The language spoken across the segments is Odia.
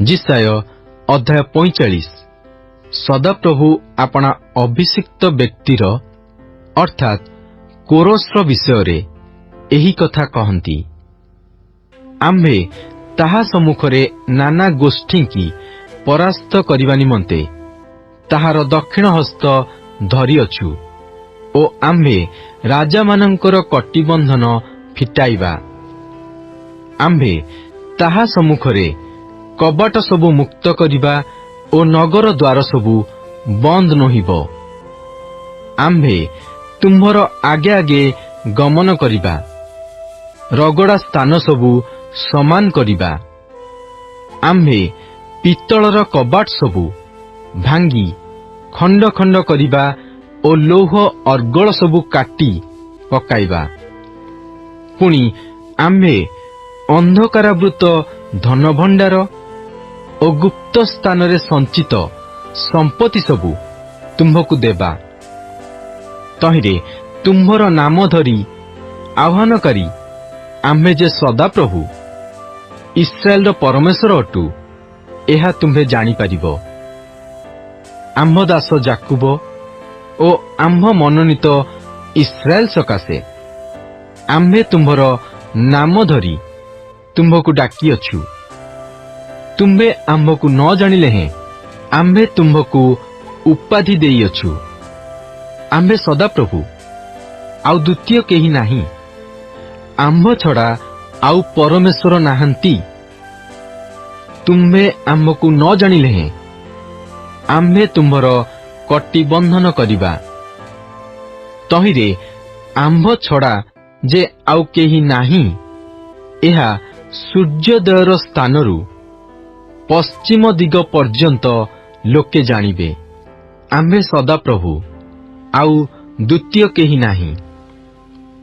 जिसाय अध्याय 45। सदाप्रभु आपणा अभिषिक्त व्यक्तिर अर्थात कोरोसर विषय एही कथा कहती। आम्भे ताहा सम्मुखरे नाना गोष्ठी की परास्त करिबा निमंते ताहार दक्षिण हस्त धरिअछु ओ आम्भे राजा मानंकर कटिबंधन फिटाइबा। आम्भे ताहा सम्मुखरे कबाट सबु मुक्त करिबा ओ नगर द्वार सबु बंद नहिब। आम्भे तुम्हर आगे आगे गमन करिबा, रगड़ा स्थान सबु समान करिबा। आम्भे पित्तलर कबाट सबु भांगी खंड खंड करिबा ओ लौह अर्गल सबु काटी पकाइबा। पुणी आम्भे अंधकारावृत धन भंडार ओ गुप्त स्थान रे संचित संपत्ति सबु तुम्हकु देबा। तहिरे तुम्हर नाम धरी आह्वानकारी आम्भे जे सदाप्रभु इस्राएल परमेश्वर अटु एहा तुम्हे जानी पारिबो। आम्भ दास जाकुब ओ आम्भ मनोनीत इस्राएल सकाशे आम्भे तुम्हर नाम धरी तुम्हकु डाकिअछु। तुम्हे आम्भकु न जानिले हैं आम्भे तुम्हकु उपाधि देइअछु। आम्भे सदाप्रभु आउ द्वितीय केही नाही, आम्भ छड़ा आउ परमेश्वर नाहंती। तुम्हे आम्भकु न जानिले हैं आम्भे तुम्हर कटिबंधन करिबा। तहिरे आम्भ छड़ा जे आउ केही नाही एहा सूर्योदयर स्थानरु पश्चिम दिग पर्यंत लोके जानिबे। आम्भे सदाप्रभु आउ द्वितीय केही नाही।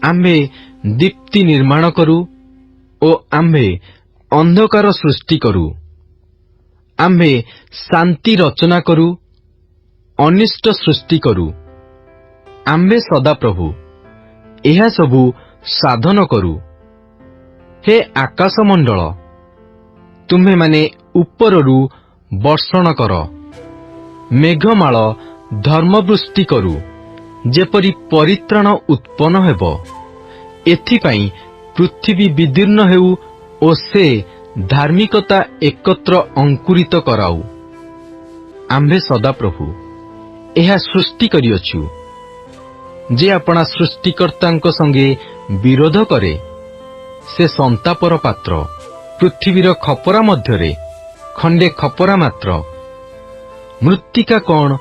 आम्भे दीप्ति निर्माण करू ओ आम्भे अंधकार सृष्टि करू। आम्भे शांति रचना करू, अनिष्ट सृष्टि करू। आम्भे सदाप्रभु एहा सबु साधन करू। हे आकाशमंडल तुम्हे माने उपररू वर्षण कर, मेघमाल धर्मवृष्टि करू जेपरी परित्राण उत्पन्न हेबो। एथिपाई पृथ्वी विदीर्ण हेउ ओ से धार्मिकता एकत्र अंकुरित कराऊ। आम्भे सदाप्रभु एहा सृष्टि करिअछु। जे आपणा सृष्टिकर्तांक संगे विरोध करे से संतापर पात्र। पृथ्वीर खपरा मध्यरे खंडे खपरा मात्र। मृत्तिका कौन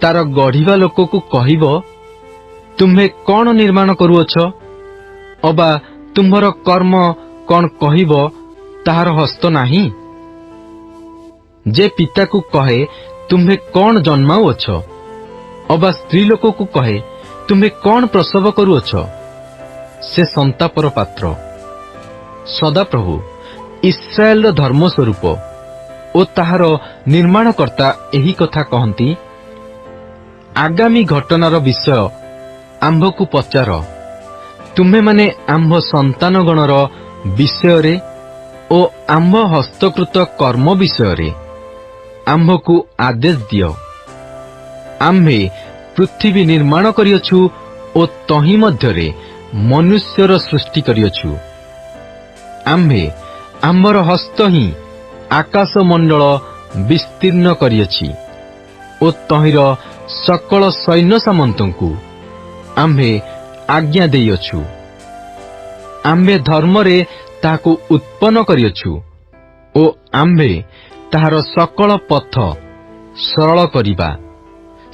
तार गढ़िबा लोककु कहिब तुम्हे कौन निर्माण करुअछ, अबा तुम्हर कर्म कौन कहिब ताहार हस्त नाही। जे पिता को कहे तुम्हे कौन जन्माउअछ, अबा स्त्री लोककु कहे तुम्हे कौन प्रसव करुअछ, से संतापर पात्र। सदाप्रभु इस्राएल धर्मस्वरूप ओ ताहार निर्माणकर्ता एही कथा कहती। आगामी घटनार विषय आम्भकु पचार। तुम्हे माने आम्भ संतानगणर विषय ओ आम्भ हस्तकृत कर्म विषय आम्भकु आदेश दियो। आम्भे पृथ्वी निर्माण करिअछु ओ तही मध्यरे मनुष्यर सृष्टि करिअछु। आम्भे आम्भर हस्त ही आकाश मंडल विस्तीर्ण करिअछि ओ तहिर सकल सैन्य सामंतंकु आम्भे आज्ञा देइअछु। आम्भे धर्मरे ताहाकु उत्पन्न करिअछु ओ आम्भे ताहार सकल पथ सरल करिबा।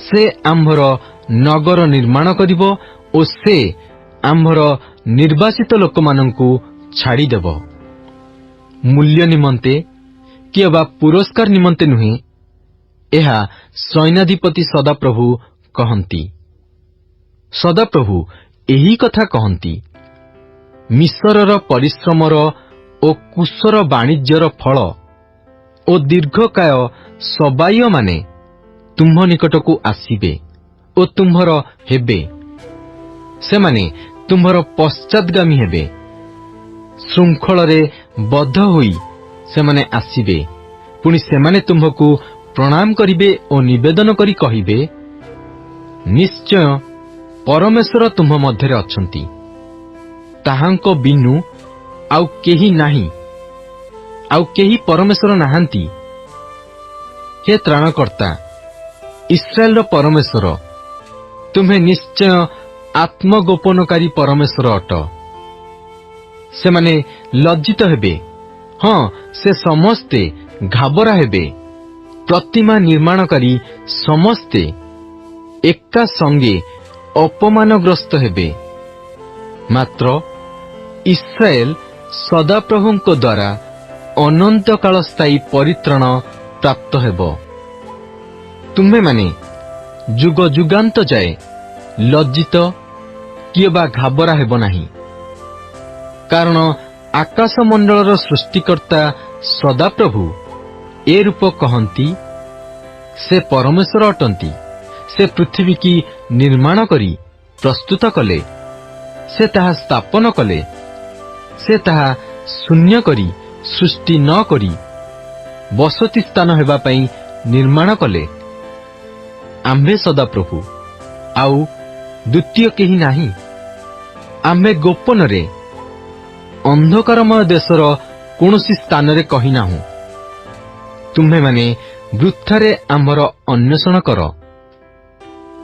से आम्भर नगर निर्माण करिबो ओ से आम्भर निर्वासित लोकमानंकु छाड़ी देबो। मूल्य निमंते कि अबा पुरस्कार निमंते नुहे एहा सैन्याधिपति सदाप्रभु कहती। सदाप्रभु एही कथा कहती। मिसरर परिश्रमर ओ कुशर वाणिज्यर फल ओ दीर्घकाय सबाय माने तुम्ह निकटकु आसीबे ओ तुम्हर हेबे। से माने तुम्हर पश्चातगामी हेबे। श्रृंखल बद्ध होई से माने आसीबे पुणी सेमाने तुम्हकु प्रणाम करिबे ओ निवेदन करी कहिबे, निश्चय परमेश्वर तुम्ह मध्यरे अछंती, ताहांको बिनु आउ केही नाही, आउ केही परमेश्वर नाहांती। हे त्राणकर्ता इस्राएल परमेश्वर, तुम्हें निश्चय आत्मगोपनकारी परमेश्वर अट। से माने लज्जित हेबे, हाँ से समस्ते घाबरा हेबे। प्रतिमा निर्माणकारी समस्ते एका संगे अपमानग्रस्त हेबे। मात्र इस्राएल सदाप्रभुଙ୍କ द्वारा अनंत काल स्थायी परित्राण प्राप्त हेब। तुम्हें माने जुग जुगांत जाए लज्जित किए बा घाबरा हेब नाही, कारण आकाशमंडलर सृष्टिकर्ता सदाप्रभु ए रूप कहंती, से परमेश्वर अटंती। से पृथ्वी की निर्माण करी प्रस्तुत कले, से ताहा स्थापन कले, से ताहा शून्य करी सृष्टि न करी बसती स्थान हेबा पई निर्माण कले। आम्भे सदाप्रभु आउ द्वितीय केही नाही। आम्भे गोपन रे अंधकारमय देशर कौनसी स्थान रे कही नाहु। तुम्हे माने वृथारे आम्भर अन्वेषण कर।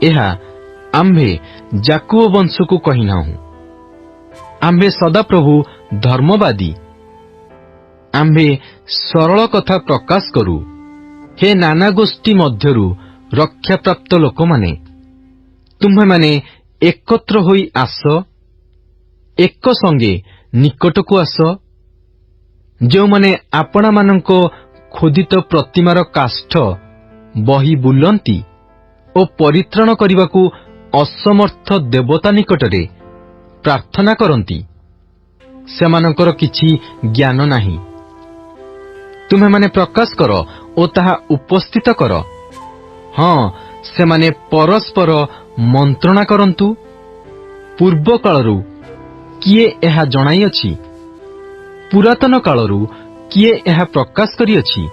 एहा आम्भे जाकुब वंश को कही नाहु। आम्भे सदाप्रभु धर्मवादी। आम्भे सरल कथा प्रकाश करू। हे नाना गोष्ठी मध्यरु रक्षा प्राप्त लोक माने, तुम्हे माने एकत्र होई आस, एक संगे निकट को आस। जो माने आपना मानंको खोदित प्रतिमार काष्ठ बही बुलंती ओ परित्राण करिबाकू असमर्थ देवता निकटरे प्रार्थना करंती, सेमानंकर किछि ज्ञान नाही। तुम्हे माने प्रकाश कर ओ ताहा उपस्थित कर। हाँ सेमाने परस्पर मंत्रणा करंतु। पूर्व कालरू किए एहा जणाई अछि, पुरातन कालरू किए एहा प्रकाश करिअछि।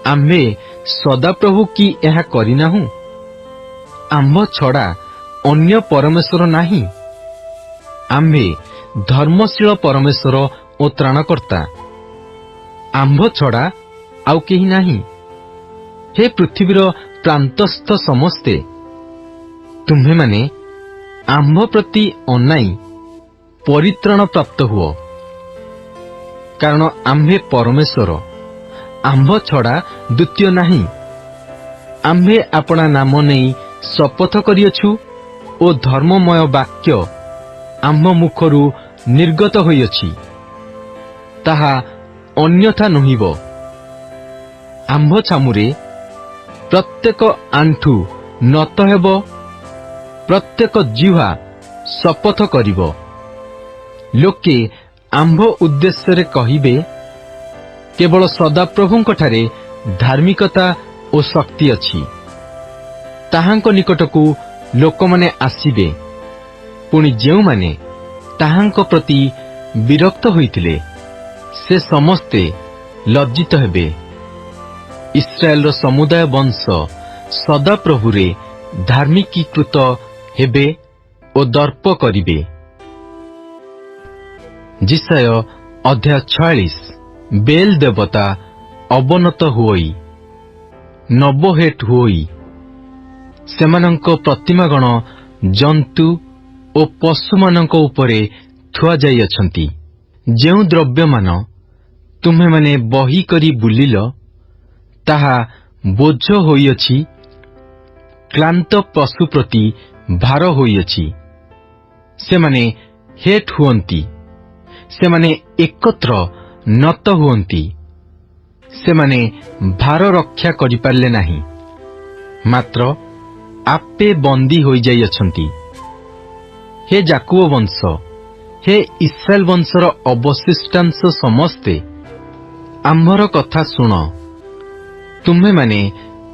आम्भे सदाप्रभु की एहा करिनाहु। आम्भ छड़ा अन्य परमेश्वर नाही। आम्भे धर्मशील परमेश्वर ओ त्राणकर्ता, आम्भ छड़ा आउ केही नाही। हे पृथ्वीर प्रांतस्थ समस्ते, तुम्हे माने आम्भ प्रति अनाई परित्राण प्राप्त हुओ, कारण आम्भे परमेश्वर, आम्भ छड़ा द्वितीय नाही। आम्भे अपना नाम नहीं शपथ करिअछु ओ धर्ममय वाक्य आम्भ मुखरू निर्गत होइअछि, ताहा अन्यथा नहिब। आम्भ छामुरे प्रत्येक आंठू नत हेब, प्रत्येक जिह्वा शपथ करिब। लोके आम्भ उद्देश्य कहिबे, केवल सदाप्रभुଙ୍କ ठारे धार्मिकता ओ शक्ति अछि। ताहांको निकटकू लोकमाने आसिबे, पुणी जेउमाने ताहांको प्रति विरक्त होइतिले से समस्ते लज्जित हेबे। इस्राएल समुदाय वंश सदाप्रभुरे धार्मिकीकृत हेबे ओ दर्प करिबे। जिसाय अध्याय 46। बेल देवता अवनत हुई, नबोहेट हुई। सेमानंको प्रतिमागण जंतु ओ पशुमानंको उपरे थुआ जाई अछंती। जेउ द्रव्यमान तुम्हे माने बही करी बुलिल, ताहा बोझ होइअछि, क्लांत पशु प्रति भार होइअछि। सेमाने हेट हुअंती, सेमाने एकत्र नत हुअंती। सेमाने भार रक्षा करि पारले नाही, मात्र आपे बंदी होई जाई अछंती। हे जाकुब वंश, हे इस्राएल वंशर अवशिष्टांश समस्ते, आम्भर कथा शुण। तुम्हे माने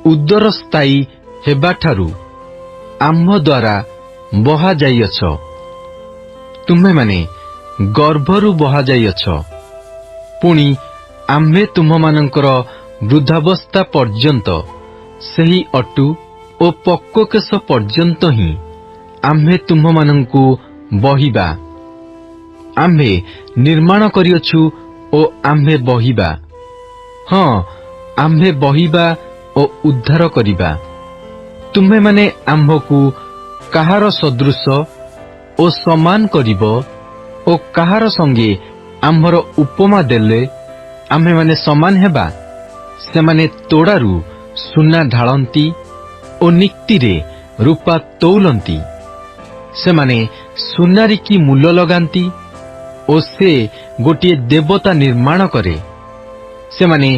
उदर स्थायी हेबाठारू आम्भ द्वारा बहा जाइअछ। तुम्हे माने गर्भरू बहा जाइअछ, पुणी आम्भे तुम्हमानंकर ବୃଦ୍ଧାବସ୍ଥା ପର୍ଯ୍ୟନ୍ତ ସେହି ଅଟୁ ଓ ପକ୍ୱକେଶ ପର୍ଯ୍ୟନ୍ତ ହିଁ ଆମ୍ଭେ ତୁମ୍ଭମାନଙ୍କୁ ବହିବା। ଆମ୍ଭେ ନିର୍ମାଣ କରିଅଛୁ ଓ ଆମ୍ଭେ ବହିବା। ହଁ, ଆମ୍ଭେ ବହିବା ଓ ଉଦ୍ଧାର କରିବା। ତୁମ୍ଭେମାନେ ଆମ୍ଭକୁ କାହାର ସଦୃଶ ଓ ସମାନ କରିବ ଓ କାହାର ସଙ୍ଗେ ଆମ୍ଭର ଉପମା ଦେଲେ ଆମ୍ଭେମାନେ ସମାନ ହେବା? ସେମାନେ ତୋଡ଼ାରୁ ସୁନା ଢାଳନ୍ତି ଓ ନିକ୍ତିରେ ରୂପା ତୌଲନ୍ତି। ସେମାନେ ସୁନାରିକି ମୂଲ ଲଗାନ୍ତି ଓ ସେ ଗୋଟିଏ ଦେବତା ନିର୍ମାଣ କରେ। ସେମାନେ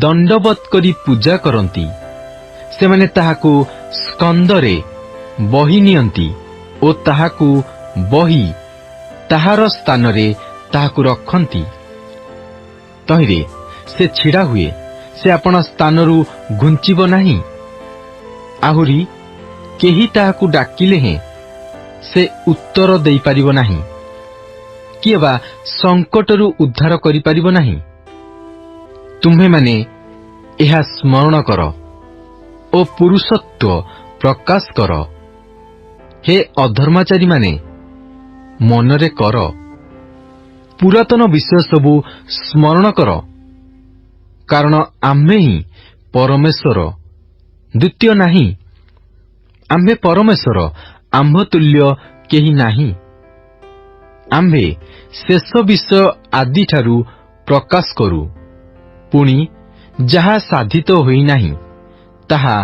ଦଣ୍ଡବତ୍ କରି ପୂଜା କରନ୍ତି। ସେମାନେ ତାହାକୁ ସ୍କନ୍ଧରେ ବହି ନିଅନ୍ତି ଓ ତାହାକୁ ବହି ତାହାର ସ୍ଥାନରେ ତାହାକୁ ରଖନ୍ତି। ତହିଁରେ ସେ ଛିଡ଼ା ହୁଏ, ସେ ଆପଣା ସ୍ଥାନରୁ ଘୁଞ୍ଚିବ ନାହିଁ। ଆହୁରି କେହି ତାହାକୁ ଡାକିଲେ ହେଁ ସେ ଉତ୍ତର ଦେଇପାରିବ ନାହିଁ, କିଏ ବା ସଙ୍କଟରୁ ଉଦ୍ଧାର କରିପାରିବ ନାହିଁ। ତୁମ୍ଭେମାନେ ଏହା ସ୍ମରଣ କର ଓ ପୁରୁଷତ୍ୱ ପ୍ରକାଶ କର। ହେ ଅଧର୍ମାଚାରୀମାନେ, ମନରେ କର, ପୁରାତନ ବିଷୟ ସବୁ ସ୍ମରଣ କର। କାରଣ ଆମ୍ଭେ ହିଁ ପରମେଶ୍ୱର, ଦ୍ୱିତୀୟ ନାହିଁ। ଆମ୍ଭେ ପରମେଶ୍ୱର, ଆମ୍ଭ ତୁଲ୍ୟ କେହି ନାହିଁ। ଆମ୍ଭେ ଶେଷ ବିଷୟ ଆଦିଠାରୁ ପ୍ରକାଶ କରୁ, ପୁଣି ଯାହା ସାଧିତ ହୋଇନାହିଁ ତାହା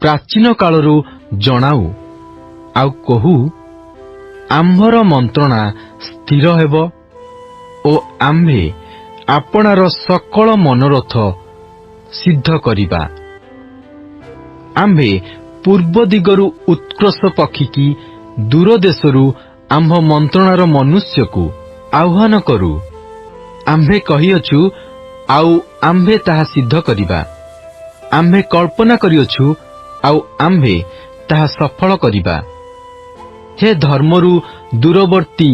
ପ୍ରାଚୀନ କାଳରୁ ଜଣାଉ। ଆଉ କହୁ, ଆମ୍ଭର ମନ୍ତ୍ରଣା ସ୍ଥିର ହେବ ଓ ଆମ୍ଭେ ଆପଣାର ସକଳ ମନୋରଥ ସିଦ୍ଧ କରିବା। ଆମ୍ଭେ ପୂର୍ବ ଦିଗରୁ ଉତ୍କର୍ଷ ପକ୍ଷୀକି ଦୂର ଦେଶରୁ ଆମ୍ଭ ମନ୍ତ୍ରଣାର ମନୁଷ୍ୟକୁ ଆହ୍ୱାନ କରୁ। ଆମ୍ଭେ କହିଅଛୁ, ଆଉ ଆମ୍ଭେ ତାହା ସିଦ୍ଧ କରିବା। ଆମ୍ଭେ କଳ୍ପନା କରିଅଛୁ, ଆଉ ଆମ୍ଭେ ତାହା ସଫଳ କରିବା। ହେ ଧର୍ମରୁ ଦୂରବର୍ତ୍ତୀ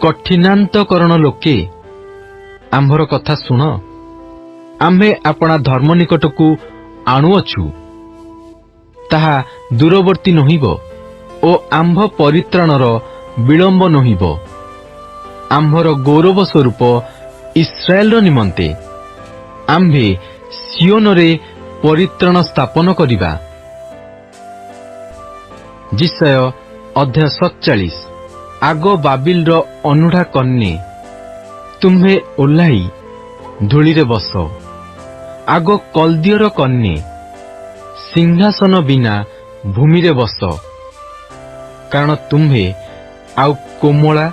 କଠିନାନ୍ତକରଣ ଲୋକେ, ଆମ୍ଭର କଥା ଶୁଣ। ଆମ୍ଭେ ଆପଣା ଧର୍ମ ନିକଟକୁ ଆଣୁଅଛୁ, ତାହା ଦୂରବର୍ତ୍ତୀ ନୋହିବ ଓ ଆମ୍ଭ ପରିତ୍ରାଣର ବିଳମ୍ବ ନୋହିବ। ଆମ୍ଭର ଗୌରବ ସ୍ୱରୂପ ଇସ୍ରାଏଲର ନିମନ୍ତେ ଆମ୍ଭେ ସିଓନରେ ପରିତ୍ରାଣ ସ୍ଥାପନ କରିବା। ଯିଶାୟ ଅଧ୍ୟାୟ 47। ଆଗ ବାବିଲର ଅନୁଢା କନ୍ୟା, ତୁମ୍ଭେ ଓହ୍ଲାଇ ଧୂଳିରେ ବସ। ଆଗ କଲ୍ଦିଅର କନ୍ୟା, ସିଂହାସନ ବିନା ଭୂମିରେ ବସ। କାରଣ ତୁମ୍ଭେ ଆଉ କୋମଳା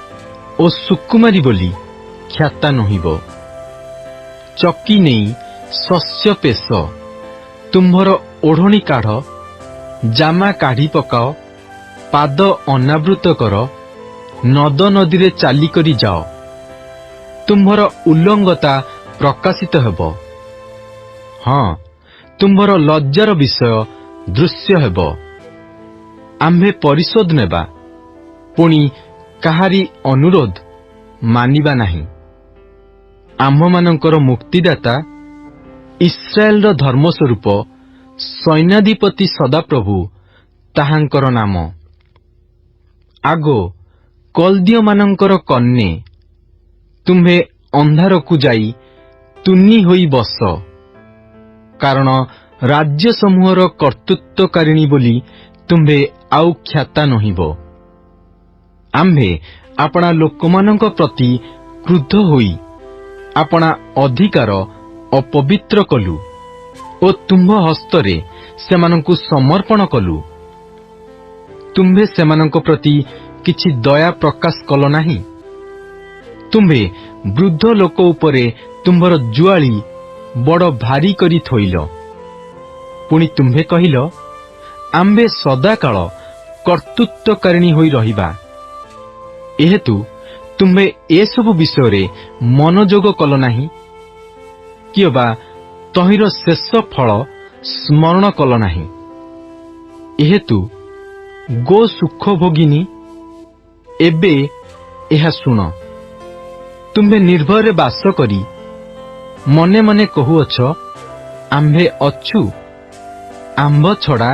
ଓ ସୁକୁମାରୀ ବୋଲି ଖ୍ୟାତା ନୋହିବ। ଚକି ନେଇ ଶସ୍ୟ ପେଶ, ତୁମ୍ଭର ଓଢ଼ଣୀ କାଢ଼, ଜାମା କାଢ଼ି ପକାଅ, ପାଦ ଅନାବୃତ କର, ନଦ ନଦୀରେ ଚାଲିକରି ଯାଅ। ତୁମ୍ଭର ଉଲ୍ଲଙ୍ଗତା ପ୍ରକାଶିତ ହେବ। ହଁ, ତୁମ୍ଭର ଲଜ୍ଜାର ବିଷୟ ଦୃଶ୍ୟ ହେବ। ଆମ୍ଭେ ପରିଶୋଧ ନେବା, ପୁଣି କାହାରି ଅନୁରୋଧ ମାନିବା ନାହିଁ। ଆମ୍ଭମାନଙ୍କର ମୁକ୍ତିଦାତା, ଇସ୍ରାଏଲର ଧର୍ମସ୍ୱରୂପ, ସୈନ୍ୟାଧିପତି ସଦାପ୍ରଭୁ ତାହାଙ୍କର ନାମ। ଆଗ କଲ୍ଦିୟମାନଙ୍କର କନ୍ୟା, ତୁମ୍ଭେ ଅନ୍ଧାରକୁ ଯାଇ ତୁନି ହୋଇ ବସ। କାରଣ ରାଜ୍ୟସମୂହର କର୍ତ୍ତୃତ୍ୱକାରିଣୀ ବୋଲି ତୁମ୍ଭେ ଆଉ ଖ୍ୟାତା ନୋହିବ। ଆମ୍ଭେ ଆପଣା ଲୋକମାନଙ୍କ ପ୍ରତି କ୍ରୁଦ୍ଧ ହୋଇ ଆପଣା ଅଧିକାର ଅପବିତ୍ର କଲୁ ଓ ତୁମ୍ଭ ହସ୍ତରେ ସେମାନଙ୍କୁ ସମର୍ପଣ କଲୁ। ତୁମ୍ଭେ ସେମାନଙ୍କ ପ୍ରତି କିଛି ଦୟା ପ୍ରକାଶ କଲ ନାହିଁ। ତୁମ୍ଭେ ବୃଦ୍ଧ ଲୋକ ଉପରେ ତୁମ୍ଭର ଜୁଆଳି ବଡ଼ ଭାରି କରି ଥୋଇଲ। ପୁଣି ତୁମ୍ଭେ କହିଲ, ଆମ୍ଭେ ସଦାକାଳ କର୍ତ୍ତୃତ୍ୱକାରିଣୀ ହୋଇ ରହିବା। ଏହେତୁ ତୁମ୍ଭେ ଏସବୁ ବିଷୟରେ ମନୋଯୋଗ କଲ ନାହିଁ, କିଏ ବା ତହିଁର ଶେଷ ଫଳ ସ୍ମରଣ କଲ ନାହିଁ। ଏହେତୁ ଗୋ ସୁଖ ଭୋଗିନୀ, ଏବେ ଏହା ଶୁଣ। ତୁମ୍ଭେ ନିର୍ଭୟରେ ବାସ କରି ମନେ ମନେ କହୁଅଛ, ଆମ୍ଭେ ଅଛୁ, ଆମ୍ଭ ଛଡ଼ା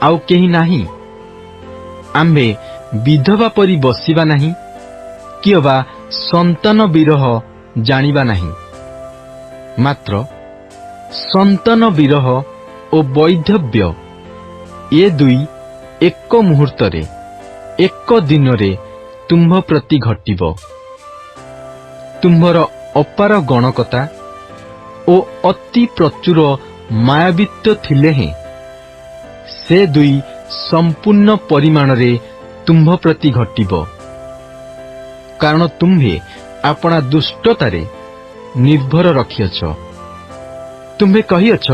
ଆଉ କେହି ନାହିଁ। ଆମ୍ଭେ ବିଧବା ପରି ବସିବା ନାହିଁ, କି ଅବା ସନ୍ତାନ ବିରହ ଜାଣିବା ନାହିଁ। ମାତ୍ର ସନ୍ତାନ ବିରହ ଓ ବୈଧବ୍ୟ ଏ ଦୁଇ ଏକ ମୁହୂର୍ତ୍ତରେ, ଏକ ଦିନରେ ତୁମ୍ଭ ପ୍ରତି ଘଟିବ। ତୁମ୍ଭର ଅପାର ଗଣକତା ଓ ଅତି ପ୍ରଚୁର ମାୟାବିତ୍ୱ ଥିଲେ ହେଁ ସେ ଦୁଇ ସମ୍ପୂର୍ଣ୍ଣ ପରିମାଣରେ ତୁମ୍ଭ ପ୍ରତି ଘଟିବ। କାରଣ ତୁମ୍ଭେ ଆପଣା ଦୁଷ୍ଟତାରେ ନିର୍ଭର ରଖିଅଛ। ତୁମ୍ଭେ କହିଅଛ,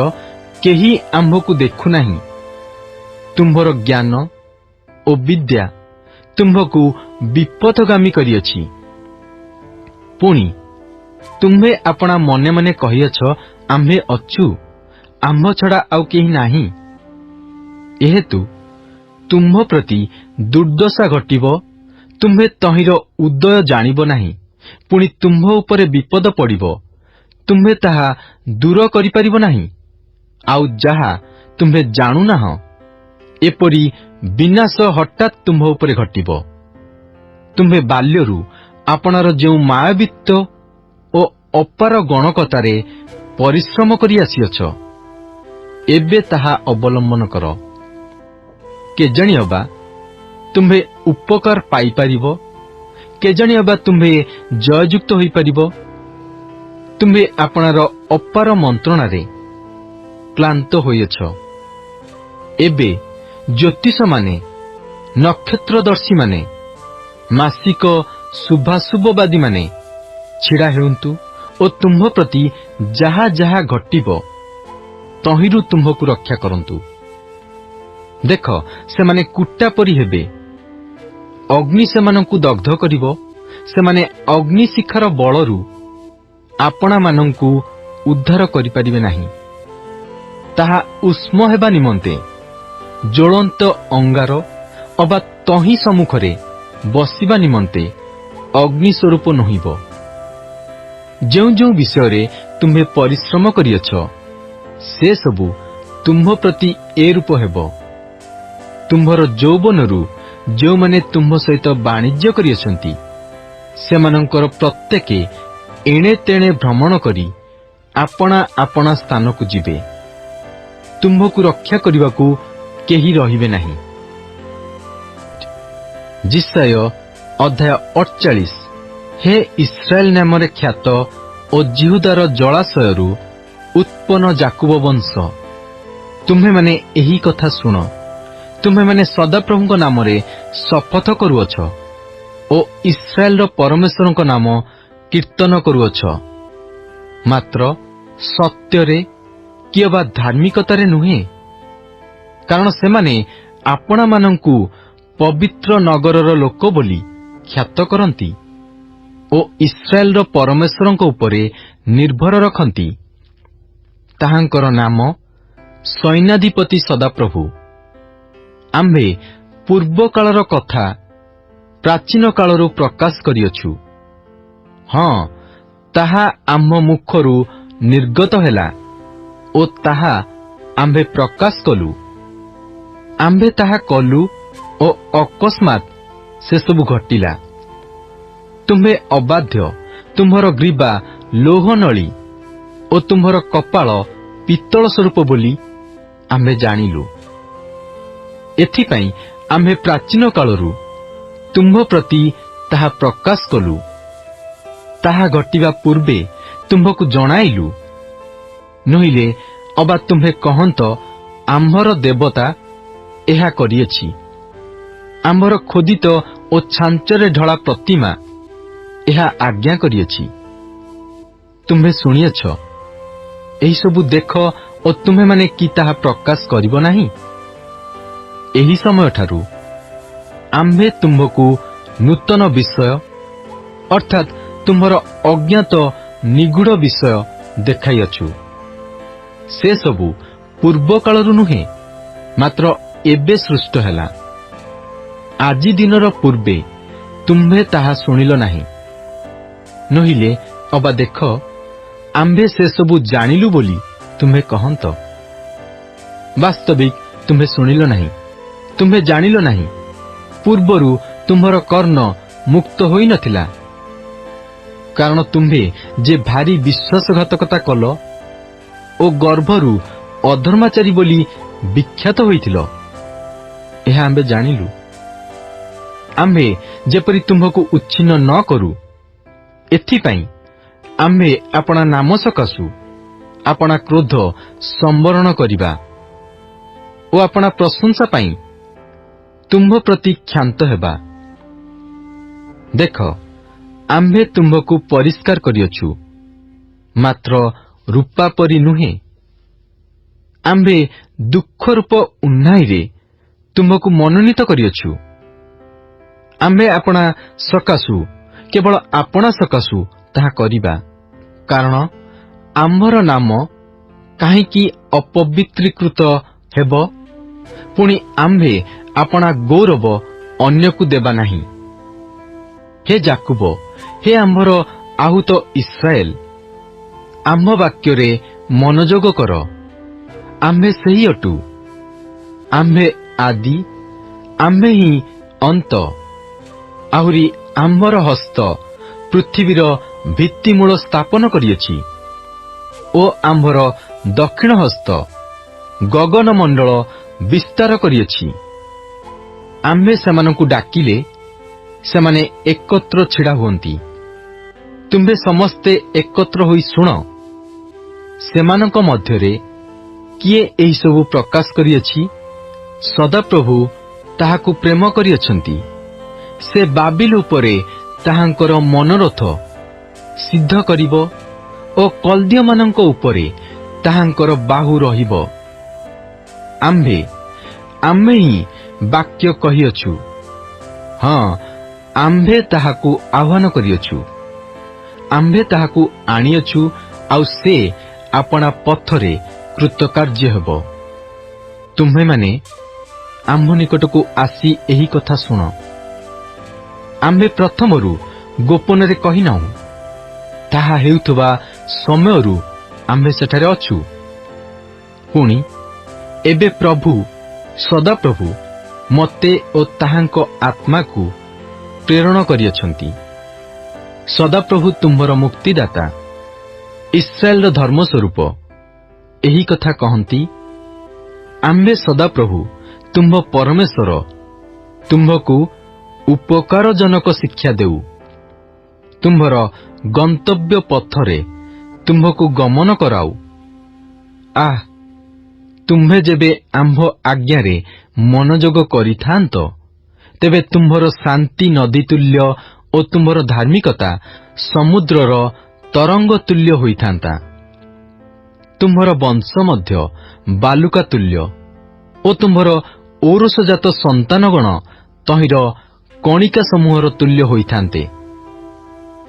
କେହି ଆମ୍ଭକୁ ଦେଖୁନାହିଁ। ତୁମ୍ଭର ଜ୍ଞାନ ଓ ବିଦ୍ୟା ତୁମ୍ଭକୁ ବିପଥଗାମୀ କରିଅଛି। ପୁଣି ତୁମ୍ଭେ ଆପଣା ମନେ ମନେ କହିଅଛ, ଆମ୍ଭେ ଅଛୁ, ଆମ୍ଭ ଛଡ଼ା ଆଉ କେହି ନାହିଁ। ଏହେତୁ ତୁମ୍ଭ ପ୍ରତି ଦୁର୍ଦ୍ଦଶା ଘଟିବ। ତୁମ୍ଭେ ତହିଁର ଉଦୟ ଜାଣିବ ନାହିଁ। ପୁଣି ତୁମ୍ଭ ଉପରେ ବିପଦ ପଡ଼ିବ, ତୁମ୍ଭେ ତାହା ଦୂର କରିପାରିବ ନାହିଁ। ଆଉ ଯାହା ତୁମ୍ଭେ ଜାଣୁନାହଁ, ଏପରି ବିନାଶ ହଠାତ୍ ତୁମ୍ଭ ଉପରେ ଘଟିବ। ତୁମ୍ଭେ ବାଲ୍ୟରୁ ଆପଣାର ଯେଉଁ ମାୟାବିତ୍ୱ ଓ ଅପାର ଗଣକତାରେ ପରିଶ୍ରମ କରି ଆସିଅଛ, ଏବେ ତାହା ଅବଲମ୍ବନ କର। କେଜାଣି ଅବା ତୁମ୍ଭେ ଉପକାର ପାଇପାରିବ, କେଜାଣି ଅବା ତୁମ୍ଭେ ଜୟଯୁକ୍ତ ହୋଇପାରିବ। ତୁମ୍ଭେ ଆପଣାର ଅପାର ମନ୍ତ୍ରଣାରେ କ୍ଳାନ୍ତ ହୋଇଅଛ। ଏବେ ଜ୍ୟୋତିଷମାନେ, ନକ୍ଷତ୍ରଦର୍ଶୀମାନେ, ମାସିକ ଶୁଭାଶୁଭବାଦୀମାନେ ଛିଡ଼ା ହେଉନ୍ତୁ ଓ ତୁମ୍ଭ ପ୍ରତି ଯାହା ଯାହା ଘଟିବ ତହିଁରୁ ତୁମ୍ଭକୁ ରକ୍ଷା କରନ୍ତୁ। ଦେଖ, ସେମାନେ କୁଟା ପରି ହେବେ, ଅଗ୍ନି ସେମାନଙ୍କୁ ଦଗ୍ଧ କରିବ। ସେମାନେ ଅଗ୍ନିଶିଖାର ବଳରୁ ଆପଣାମାନଙ୍କୁ ଉଦ୍ଧାର କରିପାରିବେ ନାହିଁ। ତାହା ଉଷ୍ମ ହେବା ନିମନ୍ତେ ଜ୍ୱଳନ୍ତ ଅଙ୍ଗାର ଅବା ତହିଁ ସମ୍ମୁଖରେ ବସିବା ନିମନ୍ତେ ଅଗ୍ନି ସ୍ୱରୂପ ନୁହିଁବ। ଯେଉଁ ଯେଉଁ ବିଷୟରେ ତୁମ୍ଭେ ପରିଶ୍ରମ କରିଅଛ, ସେ ସବୁ ତୁମ୍ଭ ପ୍ରତି ଏ ରୂପ ହେବ। ତୁମ୍ଭର ଯୌବନରୁ ଯେଉଁମାନେ ତୁମ୍ଭ ସହିତ ବାଣିଜ୍ୟ କରିଅଛନ୍ତି, ସେମାନଙ୍କର ପ୍ରତ୍ୟେକେ ଏଣେ ତେଣେ ଭ୍ରମଣ କରି ଆପଣା ଆପଣା ସ୍ଥାନକୁ ଯିବେ। ତୁମ୍ଭକୁ ରକ୍ଷା କରିବାକୁ କେହି ରହିବେ ନାହିଁ। ଜିସାୟ ଅଧ୍ୟାୟ 48। ହେ ଇସ୍ରାଏଲ ନାମରେ ଖ୍ୟାତ ଓ ଜିହୁଦାର ଜଳାଶୟରୁ ଉତ୍ପନ୍ନ ଯାକୁବ ବଂଶ, ତୁମ୍ଭେମାନେ ଏହି କଥା ଶୁଣ। ତୁମ୍ଭେମାନେ ସଦାପ୍ରଭୁଙ୍କ ନାମରେ ଶପଥ କରୁଅଛ ଓ ଇସ୍ରାଏଲର ପରମେଶ୍ୱରଙ୍କ ନାମ କୀର୍ତ୍ତନ କରୁଅଛ, ମାତ୍ର ସତ୍ୟରେ କି ଅବା ଧାର୍ମିକତାରେ ନୁହେଁ। କାରଣ ସେମାନେ ଆପଣାମାନଙ୍କୁ ପବିତ୍ର ନଗରର ଲୋକ ବୋଲି ଖ୍ୟାତ କରନ୍ତି ଓ ଇସ୍ରାଏଲର ପରମେଶ୍ୱରଙ୍କ ଉପରେ ନିର୍ଭର ରଖନ୍ତି। ତାହାଙ୍କର ନାମ ସୈନ୍ୟାଧିପତି ସଦାପ୍ରଭୁ। ଆମ୍ଭେ ପୂର୍ବକାଳର କଥା ପ୍ରାଚୀନ କାଳରୁ ପ୍ରକାଶ କରିଅଛୁ। ହଁ, ତାହା ଆମ୍ଭ ମୁଖରୁ ନିର୍ଗତ ହେଲା ଓ ତାହା ଆମ୍ଭେ ପ୍ରକାଶ କଲୁ। ଆମ୍ଭେ ତାହା କଲୁ ଓ ଅକସ୍ମାତ୍ ସେସବୁ ଘଟିଲା। ତୁମ୍ଭେ ଅବାଧ୍ୟ, ତୁମ୍ଭର ଗ୍ରୀବା ଲୌହନଳୀ ଓ ତୁମ୍ଭର କପାଳ ପିତ୍ତଳ ସ୍ୱରୂପ ବୋଲି ଆମ୍ଭେ ଜାଣିଲୁ। ଏଥିପାଇଁ ଆମ୍ଭେ ପ୍ରାଚୀନ କାଳରୁ ତୁମ୍ଭ ପ୍ରତି ତାହା ପ୍ରକାଶ କଲୁ। ତାହା ଘଟିବା ପୂର୍ବେ ତୁମ୍ଭକୁ ଜଣାଇଲୁ। ନୋହିଲେ ଅବା ତୁମ୍ଭେ କହନ୍ତ, ଆମ୍ଭର ଦେବତା ଏହା କରିଅଛି, ଆମ୍ଭର ଖୋଦିତ ଓ ଛାଞ୍ଚରେ ଢଳା ପ୍ରତିମା ଏହା ଆଜ୍ଞା କରିଅଛି। ତୁମ୍ଭେ ଶୁଣିଅଛ, ଏହିସବୁ ଦେଖ ଓ ତୁମ୍ଭେମାନେ କି ତାହା ପ୍ରକାଶ କରିବ ନାହିଁ? ଏହି ସମୟଠାରୁ ଆମ୍ଭେ ତୁମ୍ଭକୁ ନୂତନ ବିଷୟ ଅର୍ଥାତ୍ ତୁମ୍ଭର ଅଜ୍ଞାତ ନିଗୂଢ଼ ବିଷୟ ଦେଖାଇଅଛୁ। ସେସବୁ ପୂର୍ବକାଳରୁ ନୁହେଁ, ମାତ୍ର ଏବେ ସୃଷ୍ଟ ହେଲା। ଆଜି ଦିନର ପୂର୍ବେ ତୁମ୍ଭେ ତାହା ଶୁଣିଲ ନାହିଁ। ନୋହିଲେ ଅବା ଦେଖ, ଆମ୍ଭେ ସେସବୁ ଜାଣିଲୁ ବୋଲି ତୁମ୍ଭେ କହନ୍ତ, ବାସ୍ତବିକ ତୁମ୍ଭେ ଶୁଣିଲ ନାହିଁ, ତୁମ୍ଭେ ଜାଣିଲ ନାହିଁ, ପୂର୍ବରୁ ତୁମ୍ଭର କର୍ଣ୍ଣ ମୁକ୍ତ ହୋଇନଥିଲା। କାରଣ ତୁମ୍ଭେ ଯେ ଭାରି ବିଶ୍ୱାସଘାତକତା କଲ ଓ ଗର୍ଭରୁ ଅଧର୍ମାଚାରୀ ବୋଲି ବିଖ୍ୟାତ ହୋଇଥିଲ, ଏହା ଆମ୍ଭେ ଜାଣିଲୁ। ଆମ୍ଭେ ଯେପରି ତୁମ୍ଭକୁ ଉଚ୍ଛିନ୍ନ ନ କରୁ, ଏଥିପାଇଁ ଆମ୍ଭେ ଆପଣା ନାମ ସକାଶୁ ଆପଣା କ୍ରୋଧ ସମ୍ବରଣ କରିବା ଓ ଆପଣା ପ୍ରଶଂସା ପାଇଁ ତୁମ୍ଭ ପ୍ରତି କ୍ଷାନ୍ତ ହେବା। ଦେଖ, ଆମ୍ଭେ ତୁମ୍ଭକୁ ପରିଷ୍କାର କରିଅଛୁ, ମାତ୍ର ରୂପା ପରି ନୁହେଁ। ଆମ୍ଭେ ଦୁଃଖରୂପ ଉହ୍ନାଇରେ ତୁମ୍ଭକୁ ମନୋନୀତ କରିଅଛୁ। ଆମ୍ଭେ ଆପଣା ସକାଶୁ, କେବଳ ଆପଣା ସକାଶୁ ତାହା କରିବା, କାରଣ ଆମ୍ଭର ନାମ କାହିଁକି ଅପବିତ୍ରୀକୃତ ହେବ? ପୁଣି ଆମ୍ଭେ ଆପଣା ଗୌରବ ଅନ୍ୟକୁ ଦେବା ନାହିଁ। ହେ ଯାକୁବ, ହେ ଆମ୍ଭର ଆହୁତ ଇସ୍ରାଏଲ, ଆମ୍ଭ ବାକ୍ୟରେ ମନୋଯୋଗ କର। ଆମ୍ଭେ ସେହି ଅଟୁ, ଆମ୍ଭେ ଆଦି, ଆମ୍ଭେ ହିଁ ଅନ୍ତ। ଆହୁରି ଆମ୍ଭର ହସ୍ତ ପୃଥିବୀର ଭିତ୍ତିମୂଳ ସ୍ଥାପନ କରିଅଛି ଓ ଆମ୍ଭର ଦକ୍ଷିଣ ହସ୍ତ ଗଗନମଣ୍ଡଳ ବିସ୍ତାର କରିଅଛି। ଆମ୍ଭେ ସେମାନଙ୍କୁ ଡାକିଲେ ସେମାନେ ଏକତ୍ର ଛିଡ଼ା ହୁଅନ୍ତି। ତୁମ୍ଭେ ସମସ୍ତେ ଏକତ୍ର ହୋଇ ଶୁଣ। ସେମାନଙ୍କ ମଧ୍ୟରେ କିଏ ଏହିସବୁ ପ୍ରକାଶ କରିଅଛି? ସଦାପ୍ରଭୁ ତାହାକୁ ପ୍ରେମ କରିଅଛନ୍ତି। ସେ ବାବିଲ ଉପରେ ତାହାଙ୍କର ମନୋରଥ ସିଦ୍ଧ କରିବ ଓ କଲ୍ଦୀୟମାନଙ୍କ ଉପରେ ତାହାଙ୍କର ବାହୁ ରହିବ। ଆମ୍ଭେ ହିଁ ବାକ୍ୟ କହିଅଛୁ, ହଁ, ଆମ୍ଭେ ତାହାକୁ ଆହ୍ୱାନ କରିଅଛୁ। ଆମ୍ଭେ ତାହାକୁ ଆଣିଅଛୁ, ଆଉ ସେ ଆପଣା ପଥରେ କୃତକାର୍ଯ୍ୟ ହେବ। ତୁମ୍ଭେମାନେ ଆମ୍ଭ ନିକଟକୁ ଆସି ଏହି କଥା ଶୁଣ। ଆମ୍ଭେ ପ୍ରଥମରୁ ଗୋପନରେ କହିନାହୁଁ, ତାହା ହେଉଥିବା ସମୟରୁ ଆମ୍ଭେ ସେଠାରେ ଅଛୁ। ପୁଣି ଏବେ ପ୍ରଭୁ ସଦାପ୍ରଭୁ ମୋତେ ଓ ତାହାଙ୍କ ଆତ୍ମାକୁ ପ୍ରେରଣ କରିଅଛନ୍ତି। ସଦାପ୍ରଭୁ ତୁମ୍ଭର ମୁକ୍ତିଦାତା, ଇସ୍ରାଏଲର ଧର୍ମସ୍ୱରୂପ ଏହି କଥା କହନ୍ତି। ଆମ୍ଭେ ସଦାପ୍ରଭୁ ତୁମ୍ଭ ପରମେଶ୍ୱର ତୁମ୍ଭକୁ ଉପକାରଜନକ ଶିକ୍ଷା ଦେଉ। ତୁମ୍ଭର ଗନ୍ତବ୍ୟ ପଥରେ ତୁମ୍ଭକୁ ଗମନ କରାଉ। ଆଃ, ତୁମ୍ଭେ ଯେବେ ଆମ୍ଭ ଆଜ୍ଞାରେ ମନୋଯୋଗ କରିଥାନ୍ତ, ତେବେ ତୁମ୍ଭର ଶାନ୍ତି ନଦୀ ତୁଲ୍ୟ ଓ ତୁମ୍ଭର ଧାର୍ମିକତା ସମୁଦ୍ରର ତରଙ୍ଗ ତୁଲ୍ୟ ହୋଇଥାନ୍ତା। ତୁମ୍ଭର ବଂଶ ମଧ୍ୟ ବାଲୁକା ତୁଲ୍ୟ ଓ ତୁମ୍ଭର ଔରସଜାତ ସନ୍ତାନଗଣ ତହିଁର କଣିକା ସମୂହର ତୁଲ୍ୟ ହୋଇଥାନ୍ତେ।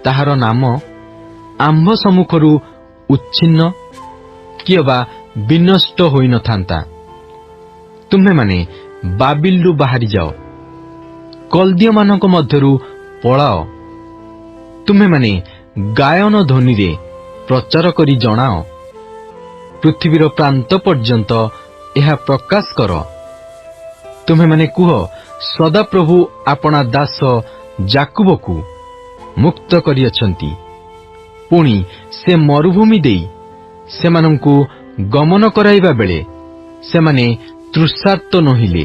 ତାହାର ନାମ ଆମ୍ଭ ସମ୍ମୁଖରୁ ଉଚ୍ଛିନ୍ନ କିମ୍ବା ବିନଷ୍ଟ ହୋଇନଥାନ୍ତା। ତୁମ୍ଭେମାନେ ବାବିଲରୁ ବାହାରିଯାଅ, କଲ୍ଦୀୟମାନଙ୍କ ମଧ୍ୟରୁ ପଳାଅ। ତୁମ୍ଭେମାନେ ଗାୟନ ଧ୍ୱନିରେ ପ୍ରଚାର କରି ଜଣାଅ, ପୃଥିବୀର ପ୍ରାନ୍ତ ପର୍ଯ୍ୟନ୍ତ ଏହା ପ୍ରକାଶ କର। ତୁମ୍ଭେମାନେ କୁହ, ସଦାପ୍ରଭୁ ଆପଣା ଦାସ ଯାକୁବକୁ ମୁକ୍ତ କରିଅଛନ୍ତି। ପୁଣି ସେ ମରୁଭୂମି ଦେଇ ସେମାନଙ୍କୁ ଗମନ କରାଇବା ବେଳେ ସେମାନେ ତୃଷାର୍ତ୍ତ ନୋହିଲେ।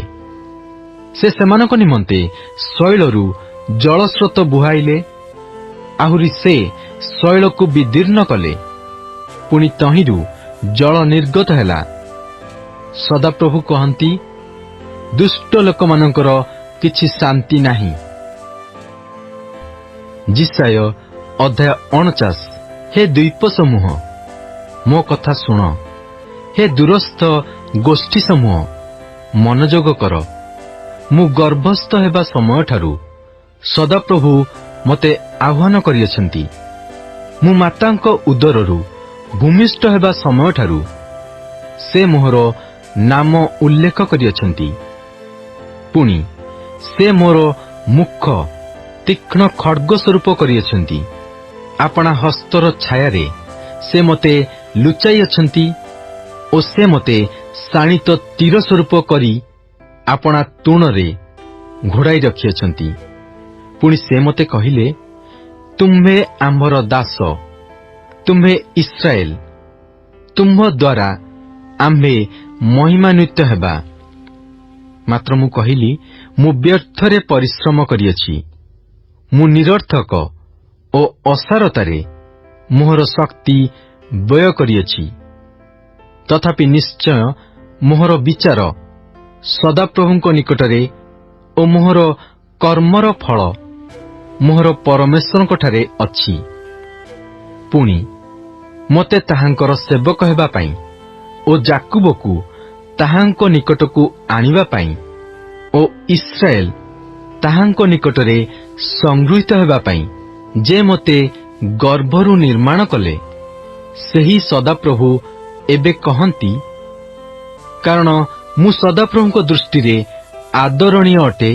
ସେ ସେମାନଙ୍କ ନିମନ୍ତେ ଶୈଳରୁ ଜଳସ୍ରୋତ ବୁହାଇଲେ। ଆହୁରି ସେ ଶୈଳକୁ ବିଦୀର୍ଣ୍ଣ କଲେ, ପୁଣି ତହିଁରୁ ଜଳ ନିର୍ଗତ ହେଲା। ସଦାପ୍ରଭୁ କହନ୍ତି, ଦୁଷ୍ଟ ଲୋକମାନଙ୍କର କିଛି ଶାନ୍ତି ନାହିଁ। ଯିଶାୟ ଅଧ୍ୟାୟ 49। ହେ ଦ୍ୱୀପ ସମୂହ, ମୋ କଥା ଶୁଣ। ହେ ଦୂରସ୍ଥ ଗୋଷ୍ଠୀ ସମୂହ, ମନୋଯୋଗ କର। ମୁଁ ଗର୍ଭସ୍ଥ ହେବା ସମୟଠାରୁ ସଦାପ୍ରଭୁ ମୋତେ ଆହ୍ୱାନ କରିଅଛନ୍ତି। ମୁଁ ମାତାଙ୍କ ଉଦରରୁ ଭୂମିଷ୍ଠ ହେବା ସମୟଠାରୁ ସେ ମୋହର ନାମ ଉଲ୍ଲେଖ କରିଅଛନ୍ତି। ପୁଣି ସେ ମୋର ମୁଖ ତୀକ୍ଷ୍ଣ ଖଡ୍ଗ ସ୍ୱରୂପ କରିଅଛନ୍ତି। ଆପଣା ହସ୍ତର ଛାୟାରେ ସେ ମୋତେ ଲୁଚାଇଅଛନ୍ତି ଓ ସେ ମୋତେ ଶାଣିତ ତୀର ସ୍ୱରୂପ କରି ଆପଣା ତୁଣରେ ଘୋଡ଼ାଇ ରଖିଅଛନ୍ତି। ପୁଣି ସେ ମୋତେ କହିଲେ, ତୁମ୍ଭେ ଆମ୍ଭର ଦାସ, ତୁମ୍ଭେ ଇସ୍ରାଏଲ, ତୁମ୍ଭ ଦ୍ୱାରା ଆମ୍ଭେ ମହିମାନ୍ୱିତ ହେବା। ମାତ୍ର ମୁଁ କହିଲି, ମୁଁ ବ୍ୟର୍ଥରେ ପରିଶ୍ରମ କରିଅଛି, ମୁଁ ନିରର୍ଥକ ଓ ଅସାରତାରେ ମୋହର ଶକ୍ତି ବ୍ୟୟ କରିଅଛି। ତଥାପି ନିଶ୍ଚୟ ମୋହର ବିଚାର ସଦାପ୍ରଭୁଙ୍କ ନିକଟରେ ଓ ମୋହର କର୍ମର ଫଳ ମୋହର ପରମେଶ୍ୱରଙ୍କଠାରେ ଅଛି। ପୁଣି ମୋତେ ତାହାଙ୍କର ସେବକ ହେବା ପାଇଁ ଓ ଯାକୁବକୁ ତାହାଙ୍କ ନିକଟକୁ ଆଣିବା ପାଇଁ ଓ ଇସ୍ରାଏଲ ତାହାଙ୍କ ନିକଟରେ ସଂଗୃହୀତ ହେବା ପାଇଁ ଯେ ମୋତେ ଗର୍ଭରୁ ନିର୍ମାଣ କଲେ, ସେହି ସଦାପ୍ରଭୁ ଏବେ କହନ୍ତି, କାରଣ ମୁଁ ସଦାପ୍ରଭୁଙ୍କ ଦୃଷ୍ଟିରେ ଆଦରଣୀୟ ଅଟେ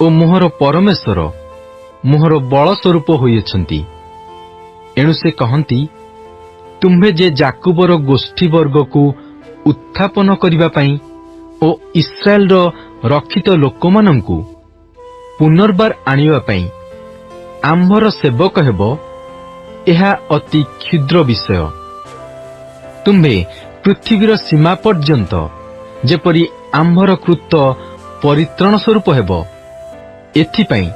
ଓ ମୋହର ପରମେଶ୍ୱର ମୋହର ବଳ ସ୍ୱରୂପ ହୋଇଅଛନ୍ତି। ଏଣୁ ସେ କହନ୍ତି, ତୁମ୍ଭେ ଯେ ଯାକୁବର ଗୋଷ୍ଠୀବର୍ଗକୁ ଉତ୍ଥାପନ କରିବା ପାଇଁ ଓ ଇସ୍ରାଏଲର ରକ୍ଷିତ ଲୋକମାନଙ୍କୁ ପୁନର୍ବାର ଆଣିବା ପାଇଁ ଆମ୍ଭର ସେବକ ହେବ, ଏହା ଅତି କ୍ଷୁଦ୍ର ବିଷୟ। ତୁମ୍ଭେ ପୃଥିବୀର ସୀମା ପର୍ଯ୍ୟନ୍ତ ଯେପରି ଆମ୍ଭର କୃତ ପରିତ୍ରାଣ ସ୍ୱରୂପ ହେବ, ଏଥିପାଇଁ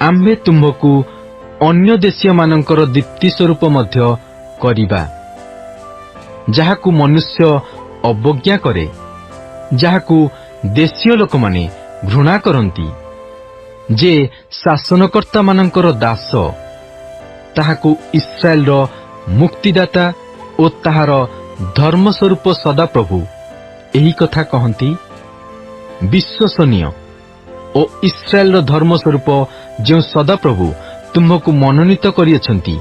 ଆମ୍ଭେ ତୁମ୍ଭକୁ ଅନ୍ୟ ଦେଶୀୟମାନଙ୍କର ଦୀପ୍ତି ସ୍ୱରୂପ ମଧ୍ୟ କରିବା, ଯାହାକୁ ମନୁଷ୍ୟ ଅବଜ୍ଞା କରେ, ଯାହାକୁ ଦେଶୀୟ ଲୋକମାନେ ଘୃଣା କରନ୍ତି, ଯେ ଶାସନକର୍ତ୍ତାମାନଙ୍କର ଦାସ, ତାହାକୁ ଇସ୍ରାଏଲର ମୁକ୍ତିଦାତା ଓ ତାହାର ଧର୍ମସ୍ୱରୂପ ସଦାପ୍ରଭୁ ଏହି କଥା କହନ୍ତି। ବିଶ୍ୱସନୀୟ ଓ ଇସ୍ରାଏଲର ଧର୍ମସ୍ୱରୂପ ଯେଉଁ ସଦାପ୍ରଭୁ ତୁମ୍ଭକୁ ମନୋନୀତ କରିଅଛନ୍ତି,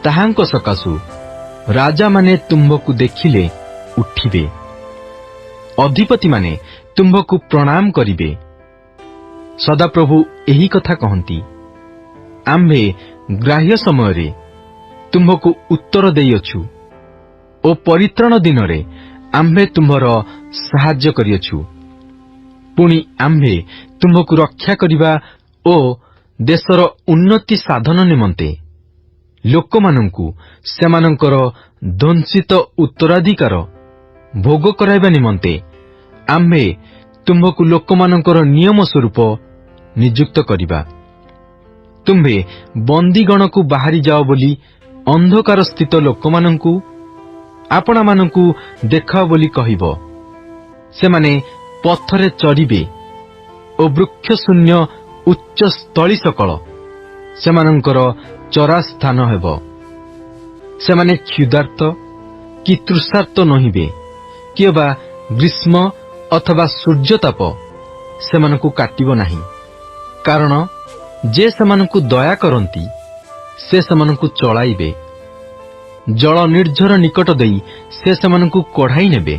ତାହାଙ୍କ ସକାଶୁ ରାଜାମାନେ ତୁମ୍ଭକୁ ଦେଖିଲେ ଉଠିବେ, ଅଧିପତିମାନେ ତୁମ୍ଭକୁ ପ୍ରଣାମ କରିବେ। ସଦାପ୍ରଭୁ ଏହି କଥା କହନ୍ତି, ଆମ୍ଭେ ଗ୍ରାହ୍ୟ ସମୟରେ ତୁମ୍ଭକୁ ଉତ୍ତର ଦେଇଅଛୁ ଓ ପରିତ୍ରାଣ ଦିନରେ ଆମ୍ଭେ ତୁମ୍ଭର ସାହାଯ୍ୟ କରିଅଛୁ। ପୁଣି ଆମ୍ଭେ ତୁମ୍ଭକୁ ରକ୍ଷା କରିବା ଓ ଦେଶର ଉନ୍ନତି ସାଧନ ନିମନ୍ତେ ଲୋକମାନଙ୍କୁ ସେମାନଙ୍କର ଧ୍ୱଂସିତ ଉତ୍ତରାଧିକାର ଭୋଗ କରାଇବା ନିମନ୍ତେ ଆମ୍ଭେ ତୁମ୍ଭକୁ ଲୋକମାନଙ୍କର ନିୟମ ସ୍ୱରୂପ ନିଯୁକ୍ତ କରିବା। ତୁମ୍ଭେ ବନ୍ଦୀଗଣକୁ ବାହାରି ଯାଅ ବୋଲି ଅନ୍ଧକାର ସ୍ଥିତ ଲୋକମାନଙ୍କୁ ଆପଣାମାନଙ୍କୁ ଦେଖାଅ ବୋଲି କହିବ। ସେମାନେ ପଥରେ ଚରିବେ ଓ ବୃକ୍ଷଶୂନ୍ୟ ଉଚ୍ଚ ସ୍ଥଳୀ ସକଳ ସେମାନଙ୍କର ଚରାସ୍ଥାନ ହେବ। ସେମାନେ କ୍ଷୁଧାର୍ତ କି ତୃଷାର୍ତ ନହିବେ, କିଏବା ଗ୍ରୀଷ୍ମ ଅଥବା ସୂର୍ଯ୍ୟତାପ ସେମାନଙ୍କୁ କାଟିବ ନାହିଁ। କାରଣ ଯେ ସେମାନଙ୍କୁ ଦୟା କରନ୍ତି, ସେ ସେମାନଙ୍କୁ ଚଳାଇବେ, ଜଳ ନିର୍ଝର ନିକଟ ଦେଇ ସେ ସେମାନଙ୍କୁ କଢ଼ାଇ ନେବେ।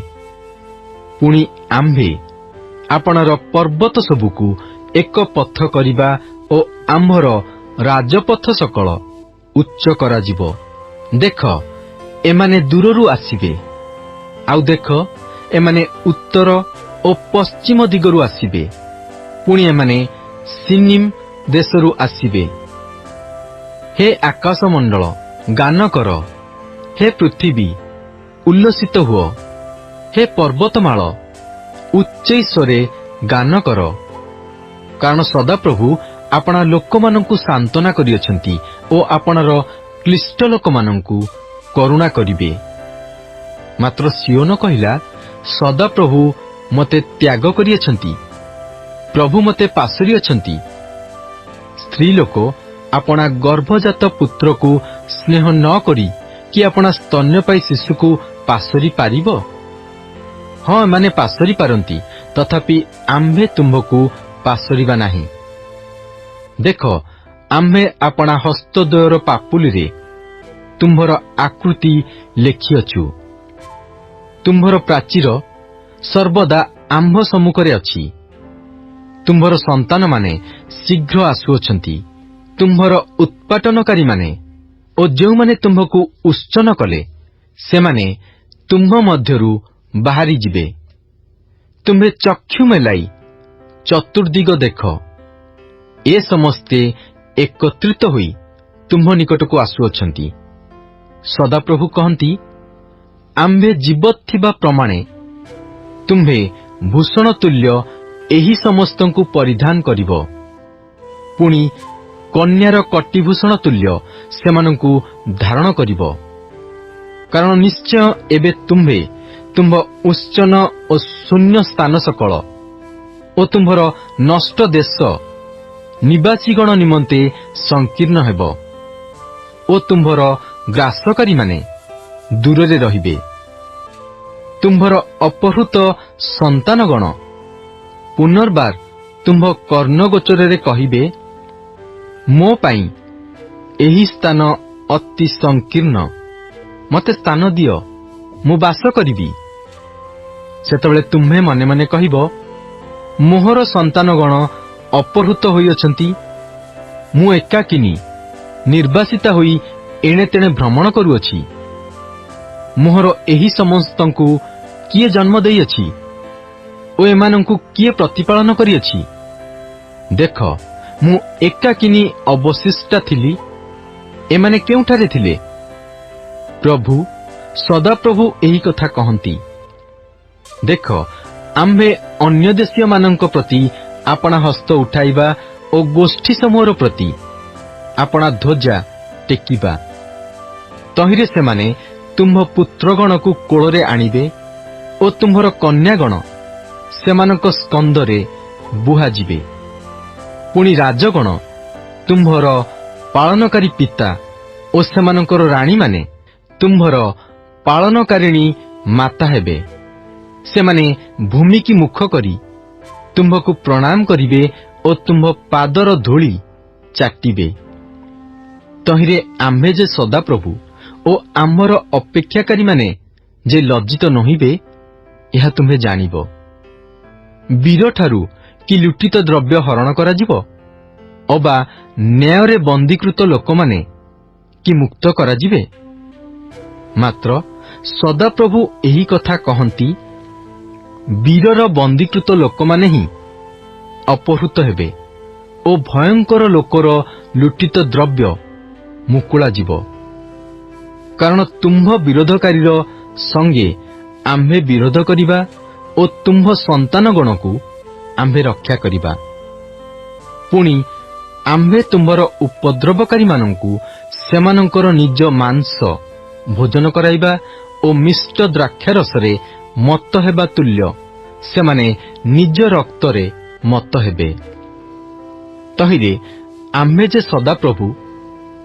ପୁଣି ଆମ୍ଭେ ଆପଣାର ପର୍ବତ ସବୁକୁ ଏକ ପଥ କରିବା ଓ ଆମ୍ଭର ରାଜପଥ ସକଳ ଉଚ୍ଚ କରାଯିବ। ଦେଖ, ଏମାନେ ଦୂରରୁ ଆସିବେ, ଆଉ ଦେଖ, ଏମାନେ ଉତ୍ତର ଓ ପଶ୍ଚିମ ଦିଗରୁ ଆସିବେ। ପୁଣି ଏମାନେ ସିନିମ୍ ଦେଶରୁ ଆସିବେ। ହେ ଆକାଶମଣ୍ଡଳ, ଗାନ କର, ହେ ପୃଥିବୀ ଉଲ୍ଲସିତ ହୁଅ, ହେ ପର୍ବତମାଳ ଉଚ୍ଚୈଶ୍ୱରେ ଗାନ କର। କାରଣ ସଦାପ୍ରଭୁ ଆପଣା ଲୋକମାନଙ୍କୁ ସାନ୍ତ୍ୱନା କରିଅଛନ୍ତି ଓ ଆପଣାର କ୍ଳିଷ୍ଟ ଲୋକମାନଙ୍କୁ କରୁଣା କରିବେ। ମାତ୍ର ସିଓନ କହିଲା, ସଦାପ୍ରଭୁ ମୋତେ ତ୍ୟାଗ କରିଅଛନ୍ତି, ପ୍ରଭୁ ମୋତେ ପାଶୋରିଅଛନ୍ତି। ସ୍ତ୍ରୀ ଲୋକ ଆପଣା ଗର୍ଭଜାତ ପୁତ୍ରକୁ ସ୍ନେହ ନ କରି କି ଆପଣା ସ୍ତନ୍ୟପାୟୀ ଶିଶୁକୁ ପାଶୋରି ପାରିବ? ହଁ, ଏମାନେ ପାଶୋରି ପାରନ୍ତି, ତଥାପି ଆମ୍ଭେ ତୁମ୍ଭକୁ ପାଶୋରିବା ନାହିଁ। ଦେଖ, ଆମ୍ଭେ ଆପଣା ହସ୍ତଦ୍ୱୟର ପାପୁଲିରେ ତୁମ୍ଭର ଆକୃତି ଲେଖିଅଛୁ। ତୁମ୍ଭର ପ୍ରାଚୀର ସର୍ବଦା ଆମ୍ଭ ସମ୍ମୁଖରେ ଅଛି। ତୁମ୍ଭର ସନ୍ତାନମାନେ ଶୀଘ୍ର ଆସୁଅଛନ୍ତି। ତୁମ୍ଭର ଉତ୍ପାଟନକାରୀମାନେ ଓ ଯେଉଁମାନେ ତୁମ୍ଭକୁ ଉତ୍ସନ କଲେ, ସେମାନେ ତୁମ୍ଭ ମଧ୍ୟରୁ ବାହାରି ଯିବେ। ତୁମ୍ଭେ ଚକ୍ଷୁ ମେଲାଇ ଚତୁର୍ଦିଗ ଦେଖ। ଏ ସମସ୍ତେ ଏକତ୍ରିତ ହୋଇ ତୁମ୍ଭ ନିକଟକୁ ଆସୁଅଛନ୍ତି। ସଦାପ୍ରଭୁ କହନ୍ତି, ଆମ୍ଭେ ଜୀବତ ଥିବା ପ୍ରମାଣେ ତୁମ୍ଭେ ଭୂଷଣ ତୁଲ୍ୟ ଏହି ସମସ୍ତଙ୍କୁ ପରିଧାନ କରିବ। ପୁଣି କନ୍ୟାର କଟିଭୂଷଣ ତୁଲ୍ୟ ସେମାନଙ୍କୁ ଧାରଣ କରିବ। କାରଣ ନିଶ୍ଚୟ ଏବେ ତୁମ୍ଭେ ତୁମ୍ଭ ଉଚ୍ଚନ ଓ ଶୂନ୍ୟ ସ୍ଥାନ ସକଳ ଓ ତୁମ୍ଭର ନଷ୍ଟ ଦେଶ ନିବାସୀଗଣ ନିମନ୍ତେ ସଂକୀର୍ଣ୍ଣ ହେବ ଓ ତୁମ୍ଭର ଗ୍ରାସକାରୀମାନେ ଦୂରରେ ରହିବେ। ତୁମ୍ଭର ଅପହୃତ ସନ୍ତାନଗଣ ପୁନର୍ବାର ତୁମ୍ଭ କର୍ଣ୍ଣଗୋଚରରେ କହିବେ, ମୋ ପାଇଁ ଏହି ସ୍ଥାନ ଅତି ସଂକୀର୍ଣ୍ଣ, ମୋତେ ସ୍ଥାନ ଦିଅ, ମୁଁ ବାସ କରିବି। ସେତେବେଳେ ତୁମ୍ଭେ ମନେ ମନେ କହିବ, ମୋହର ସନ୍ତାନଗଣ ଅପହୃତ ହୋଇଅଛନ୍ତି, ମୁଁ ଏକାକିନୀ ନିର୍ବାସିତା ହୋଇ ଏଣେ ତେଣେ ଭ୍ରମଣ କରୁଅଛି। ମୋହର ଏହି ସମସ୍ତଙ୍କୁ କିଏ ଜନ୍ମ ଦେଇଅଛି ଓ ଏମାନଙ୍କୁ କିଏ ପ୍ରତିପାଳନ କରିଅଛି? ଦେଖ, ମୁଁ ଏକାକିନୀ ଅବଶିଷ୍ଟା ଥିଲି, ଏମାନେ କେଉଁଠାରେ ଥିଲେ? ପ୍ରଭୁ ସଦାପ୍ରଭୁ ଏହି କଥା କହନ୍ତି। ଦେଖ, ଆମ୍ଭେ ଅନ୍ୟ ଦେଶୀୟମାନଙ୍କ ପ୍ରତି ଆପଣା ହସ୍ତ ଉଠାଇବା ଓ ଗୋଷ୍ଠୀ ସମୂହର ପ୍ରତି ଆପଣା ଧ୍ୱଜା ଟେକିବା। ତହିଁରେ ସେମାନେ ତୁମ୍ଭ ପୁତ୍ରଗଣକୁ କୋଳରେ ଆଣିବେ ଓ ତୁମ୍ଭର କନ୍ୟାଗଣ ସେମାନଙ୍କ ସ୍କନ୍ଧରେ ବୁହାଯିବେ। ପୁଣି ରାଜଗଣ ତୁମ୍ଭର ପାଳନକାରୀ ପିତା ଓ ସେମାନଙ୍କର ରାଣୀମାନେ ତୁମ୍ଭର ପାଳନକାରିଣୀ ମାତା ହେବେ। ସେମାନେ ଭୂମିକି ମୁଖ କରି ତୁମ୍ଭକୁ ପ୍ରଣାମ କରିବେ ଓ ତୁମ୍ଭ ପାଦର ଧୂଳି ଚାଟିବେ। ତହିଁରେ ଆମ୍ଭେ ଯେ ସଦାପ୍ରଭୁ ଓ ଆମର ଅପେକ୍ଷାକାରୀମାନେ ଯେ ଲଜ୍ଜିତ ନୋହିବେ, ଏହା ତୁମ୍ଭେ ଜାଣିବ। ବୀରଠାରୁ କି ଲୁଟିତ ଦ୍ରବ୍ୟ ହରଣ କରାଯିବ, ଅବା ନ୍ୟାୟରେ ବନ୍ଦୀକୃତ ଲୋକମାନେ କି ମୁକ୍ତ କରାଯିବେ? ମାତ୍ର ସଦାପ୍ରଭୁ ଏହି କଥା କହନ୍ତି, ବୀରର ବନ୍ଦୀକୃତ ଲୋକମାନେ ହିଁ ଅପହୃତ ହେବେ ଓ ଭୟଙ୍କର ଲୋକର ଲୁଟିତ ଦ୍ରବ୍ୟ ମୁକୁଳା ଯିବ। କାରଣ ତୁମ୍ଭ ବିରୋଧକାରୀର ସଙ୍ଗେ ଆମ୍ଭେ ବିରୋଧ କରିବା ଓ ତୁମ୍ଭ ସନ୍ତାନଗଣକୁ ଆମ୍ଭେ ରକ୍ଷା କରିବା। ପୁଣି ଆମ୍ଭେ ତୁମ୍ଭର ଉପଦ୍ରବକାରୀମାନଙ୍କୁ ସେମାନଙ୍କର ନିଜ ମାଂସ ଭୋଜନ କରାଇବା ଓ ମିଷ୍ଟ ଦ୍ରାକ୍ଷାରସରେ ମତ ହେବା ତୁଲ୍ୟ ସେମାନେ ନିଜ ରକ୍ତରେ ମତ ହେବେ। ତହିଁରେ ଆମ୍ଭେ ଯେ ସଦାପ୍ରଭୁ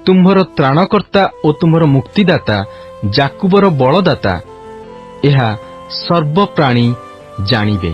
ତୁମ୍ଭର ତ୍ରାଣକର୍ତ୍ତା ଓ ତୁମ୍ଭର ମୁକ୍ତିଦାତା, ଯାକୁବର ବଳଦାତା, ଏହା ସର୍ବପ୍ରାଣୀ ଜାଣିବେ।